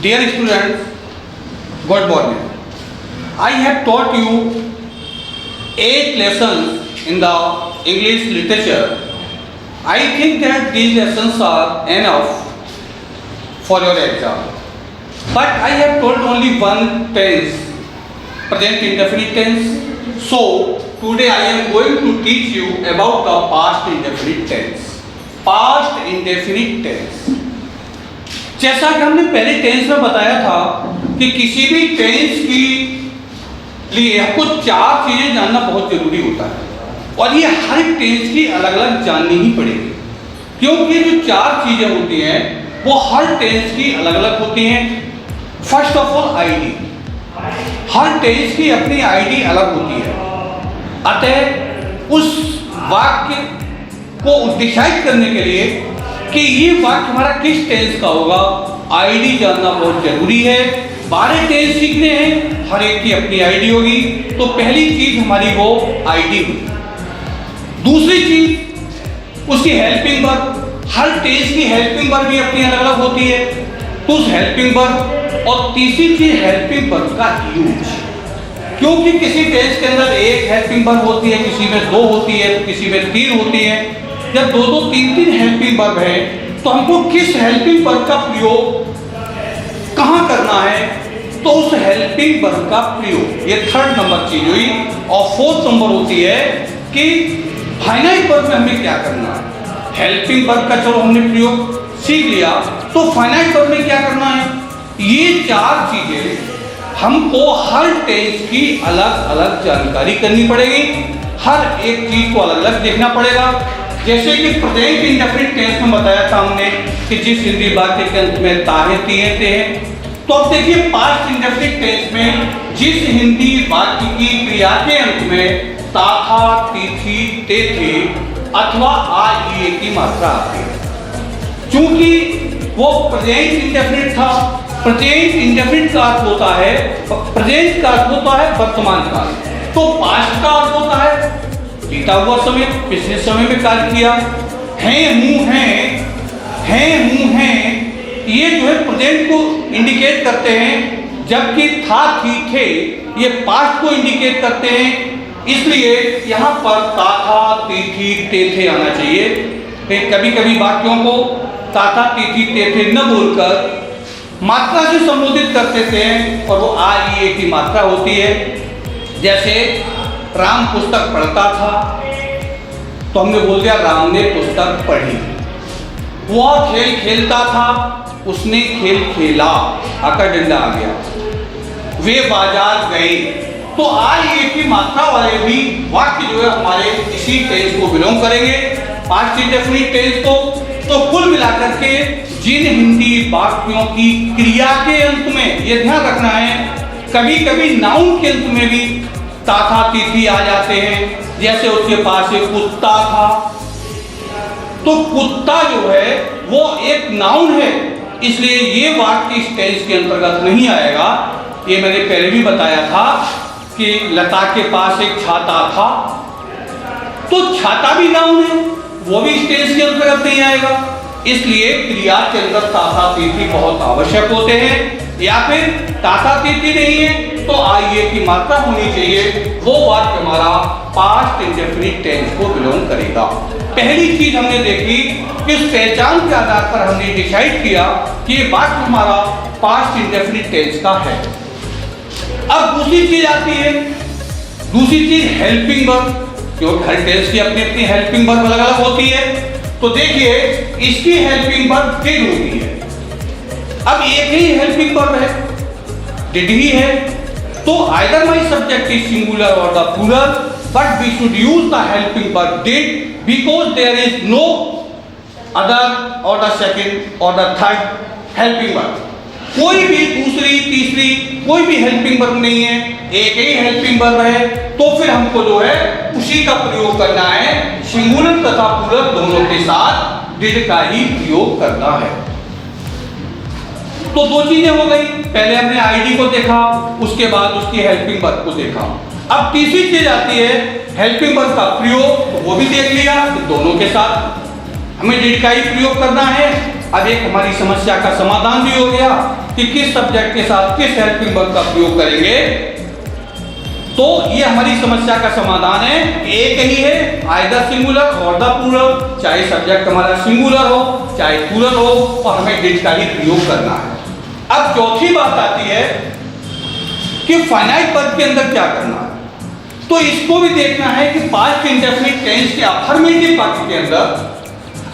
Dear students, good morning. I have taught you 8 lessons in the English literature. I think that these lessons are enough for your exam. But I have told only one tense, present indefinite tense. So today I am going to teach you about the past indefinite tense. Past indefinite tense. जैसा कि हमने पहले tense में बताया था कि किसी भी टेंस की लिए आपको 4 चीजें जानना बहुत जरूरी होता है और ये हर एक टेंस की अलग अलग जाननी ही पड़ेगी, क्योंकि जो 4 चीजें होती हैं वो हर टेंस की अलग अलग होती हैं। फर्स्ट ऑफ ऑल आईडी, हर टेंस की अपनी आईडी अलग होती है। अतः उस वाक्य को डिसाइड करने के लिए कि ये वाक्य हमारा किस टेंस का होगा, आईडी जानना बहुत जरूरी है। 12 टेंस सीखने हैं, हर एक की अपनी आईडी होगी। तो पहली चीज हमारी वो आईडी होगी। दूसरी चीज उसकी हेल्पिंग वर्ब, हर टेंस की हेल्पिंग वर्ब भी अपनी अलग अलग होती है, तो उस हेल्पिंग वर्ब। और तीसरी चीज हेल्पिंग वर्ब का यूज, क्योंकि किसी टेंस के अंदर एक हेल्पिंग वर्ब होती है, किसी में 2 होती है, किसी में 3 होती है। जब 2-2, 3-3 हेल्पिंग वर्ब है तो हमको किस हेल्पिंग वर्ब का प्रयोग कहां करना है, तो उस हेल्पिंग वर्ब का प्रयोग, ये 3rd नंबर चीज हुई। और 4th नंबर होती है कि फाइनाइट वर्ब में हमें क्या करना है। हेल्पिंग वर्ब का चलो हमने प्रयोग सीख लिया, तो फाइनाइट वर्ब में क्या करना है। ये 4 चीजें हमको हर टेंस की अलग अलग जानकारी करनी पड़ेगी, हर एक चीज को अलग अलग देखना पड़ेगा। जैसे कि प्रेजेंट इंडेफिनिट टेंस में बताया था हमने कि जिस हिंदी वाक्य के अंत में ता है, ती है, ते है। तो अब देखिए पास्ट इंडेफिनिट टेंस में जिस हिंदी वाक्य की क्रिया के अंत में ता था, ती थी, ते थे अथवा आ ई की मात्रा आती है, चूंकि वो प्रेजेंट इंडेफिनिट था। प्रेजेंट इंडेफिनिट का अर्थ होता है, प्रेजेंट का अर्थ होता है वर्तमान काल, तो पास्ट का अर्थ होता है बीता हुआ समय, पिछले समय में कार्य किया। हैं, हूं, हैं, हूं, हैं, ये जो है प्रेजेंट को इंडिकेट करते हैं, जबकि था, थी, थे ये पास्ट को इंडिकेट करते हैं। इसलिए यहाँ पर ता था, ती थी, ते थे आना चाहिए। कभी कभी वाक्यों को ता था, ती थी, ते थे न बोलकर मात्रा से संबोधित करते थे और वो आ ई की मात्रा होती है। जैसे राम पुस्तक पढ़ता था तो हमने बोल दिया राम ने पुस्तक पढ़ी। वह खेल खेलता था, उसने खेल खेला, आका डंडा आ गया। वे बाजार गए, तो आज ये की मात्रा वाले भी वाक्य जो है हमारे इसी टेंस को बिलोंग करेंगे, पास्ट इंडेफिनिट टेंस को। तो कुल मिलाकर के जिन हिंदी वाक्यों की क्रिया के अंत में, ये ध्यान रखना है, कभी कभी नाउन के अंत में भी ता था, ती थी आ जाते हैं। जैसे उसके पास एक कुत्ता था, तो कुत्ता जो है वो एक नाउन है, इसलिए ये वाक्य इस टेंस के अंतर्गत नहीं आएगा। ये मैंने पहले भी बताया था कि लता के पास एक छाता था, तो छाता भी नाउन है, वो भी इस टेंस के अंतर्गत नहीं आएगा। इसलिए क्रिया के अंदर ता था, ती थी बहुत आवश्यक होते हैं, या फिर ता था, ती थी नहीं है तो आइए की मात्रा होनी चाहिए, वो वाक्य हमारा पास्ट इंडेफिनिट टेंस को बिलोंग करेगा। पहली चीज हमने देखी कि इस पहचान के आधार पर हमने डिसाइड किया कि ये वाक्य हमारा पास्ट इंडेफिनिट टेंस का है। अब दूसरी चीज आती है, दूसरी चीज हेल्पिंग वर्ब, क्योंकि हर टेंस की अपनी अपनी हेल्पिंग वर्ब अलग अलग होती है। तो देखिए इसकी हेल्पिंग वर्ब डिड होती है। अब एक ही हेल्पिंग वर्ब है, डिड ही है, तो either my subject is singular or the plural, but we should use the helping verb did because there is no other or the second or the third helping verb. कोई भी दूसरी, तीसरी कोई भी helping verb नहीं है, एक ही helping verb है। तो फिर हमको जो है उसी का प्रयोग करना है, सिंगुलर तथा प्लूरल दोनों के साथ डिड का ही प्रयोग करना है। तो 2 चीजें हो गई, पहले हमने आईडी को देखा, उसके बाद उसकी हेल्पिंग वर्ब को देखा। अब तीसरी चीज आती है हेल्पिंग वर्ब का प्रयोग, तो वो भी देख लिया, तो दोनों के साथ हमें डिड का ही प्रयोग करना है। अब एक हमारी समस्या का समाधान भी हो गया कि किस सब्जेक्ट के साथ किस हेल्पिंग वर्ब का प्रयोग करेंगे, तो ये हमारी समस्या का समाधान है। एक ही है, आइदर सिंगुलर और द प्लूरल, चाहे सब्जेक्ट हमारा सिंगुलर हो चाहे प्लूरल हो, और हमें डिड का ही प्रयोग करना है। अब चौथी बात आती है कि फाइनाइट वर्ब के अंदर क्या करना है। तो इसको भी देखना है कि पास्ट इंडेफिनिट टेंस के अफर्मेटिव वाक्य के अंदर,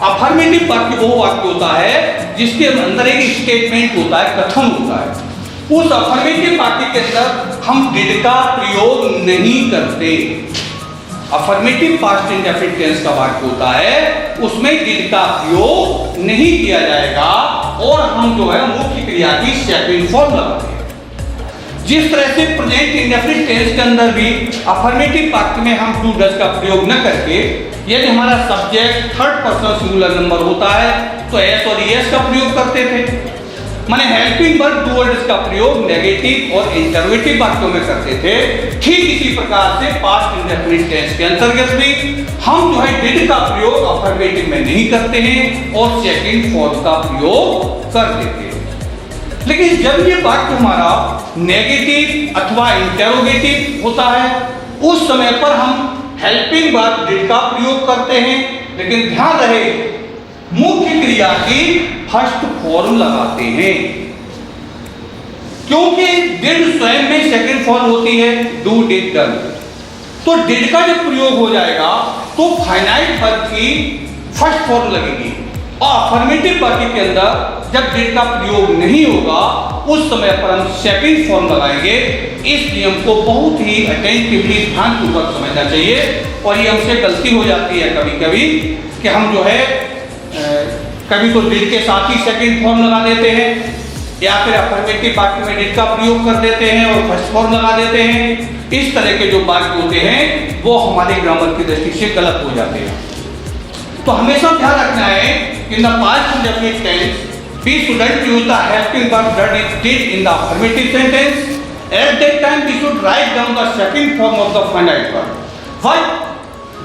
अफर्मेटिव वाक्य वो वाक्य होता है जिसके अंदर एक स्टेटमेंट होता है, कथन होता है। उस अफर्मेटिव वाक्य के अंदर हम डिड का प्रयोग नहीं करते। अफर्मेटिव पास्ट इंडेफिनिट टेंस का वाक्य होता है, उसमें डिड का प्रयोग नहीं किया जाएगा और हम जो है मुख्य क्रिया की सेकंड फॉर्म लगाते हैं। जिस तरह से प्रेजेंट इंडेफिनिट टेंस के अंदर भी अफर्मेटिव वाक्य में हम टू डज का प्रयोग न करके, यदि हमारा subject third person singular number होता है तो एस और ईएस का प्रयोग करते थे। माने हेल्पिंग वर्ब डू वर्ड्स का प्रयोग नेगेटिव और इंटरोगेटिव वाक्यों में करते थे। ठीक इसी प्रकार से पास्ट इंडेफिनिट टेंस के अंतर्गत भी हम जो है डिड का प्रयोग अफर्मेटिव में नहीं करते हैं और सेकंड फॉर्म का प्रयोग कर देते हैं। लेकिन जब ये वाक्य हमारा नेगेटिव अथवा इंटरोगेटिव होता है, उस समय पर हम हेल्पिंग वर्ब डिड का प्रयोग करते हैं। लेकिन ध्यान रहे, मुख्य क्रिया की फर्स्ट फॉर्म लगाते हैं, क्योंकि डिड स्वयं में सेकंड फॉर्म होती है, डू डिड डन। तो डिड का जब प्रयोग हो जाएगा तो फाइनाइट वर्ब की फर्स्ट फॉर्म लगेगी, और अफर्मेटिव वाक्य के अंदर जब डिड का प्रयोग नहीं होगा उस समय पर हम सेकंड फॉर्म लगाएंगे। इस नियम को बहुत ही अटेंटिवली ध्यानपूर्वक समझना चाहिए। और ये हमसे गलती हो जाती है कभी कभी कि हम जो है कभी तो डिड के साथ ही सेकंड फॉर्म लगा देते हैं, या फिर अफर्मेटिव वाक्य में डिड का प्रयोग कर देते हैं और फर्स्ट फॉर्म लगा देते हैं। इस तरह के जो वाक्य होते हैं वो हमारे ग्रामर की दृष्टि से गलत हो जाते हैं। तो हमेशा ध्यान रखना है कि in the past indefinite tense we shouldn't use the helping verb that is did in the affirmative sentence. At that time we should write down the second form of the finite verb. But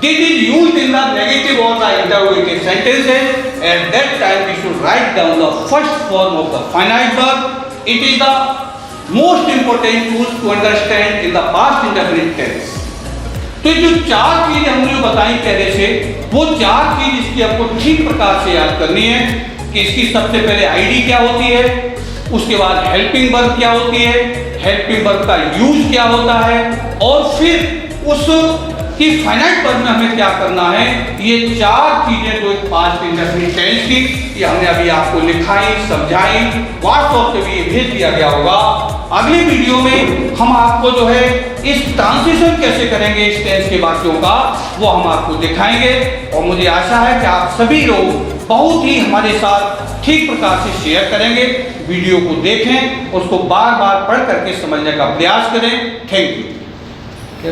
did is used in the negative or the interrogative sentences. At that time we should write down the first form of the finite verb. It is the most important tool to understand in the past indefinite tense. तो जो चार चीजें हमने जो बताई पहले से, वो चार चीज इसकी आपको ठीक प्रकार से याद करनी है कि इसकी सबसे पहले आईडी क्या होती है, उसके बाद हेल्पिंग वर्ब क्या होती है, हेल्पिंग वर्ब का यूज क्या होता है, और फिर उस की फाइनाइट वर्ब में हमें क्या करना है। ये चार चीजें जो पास्ट इंडेफिनिट टेंस की, ये हमने अभी आपको लिखाई, समझाई, व्हाट्सएप पे भी ये भेज दिया गया होगा। अगले वीडियो में हम आपको जो है इस ट्रांजिशन कैसे करेंगे इस टेंस के वाक्यों का, वो हम आपको दिखाएंगे। और मुझे आशा है कि आप सभी लोग बहुत ही हमारे साथ ठीक प्रकार से शेयर करेंगे, वीडियो को देखें, उसको बार बार पढ़ करके समझने का प्रयास करें। Thank you.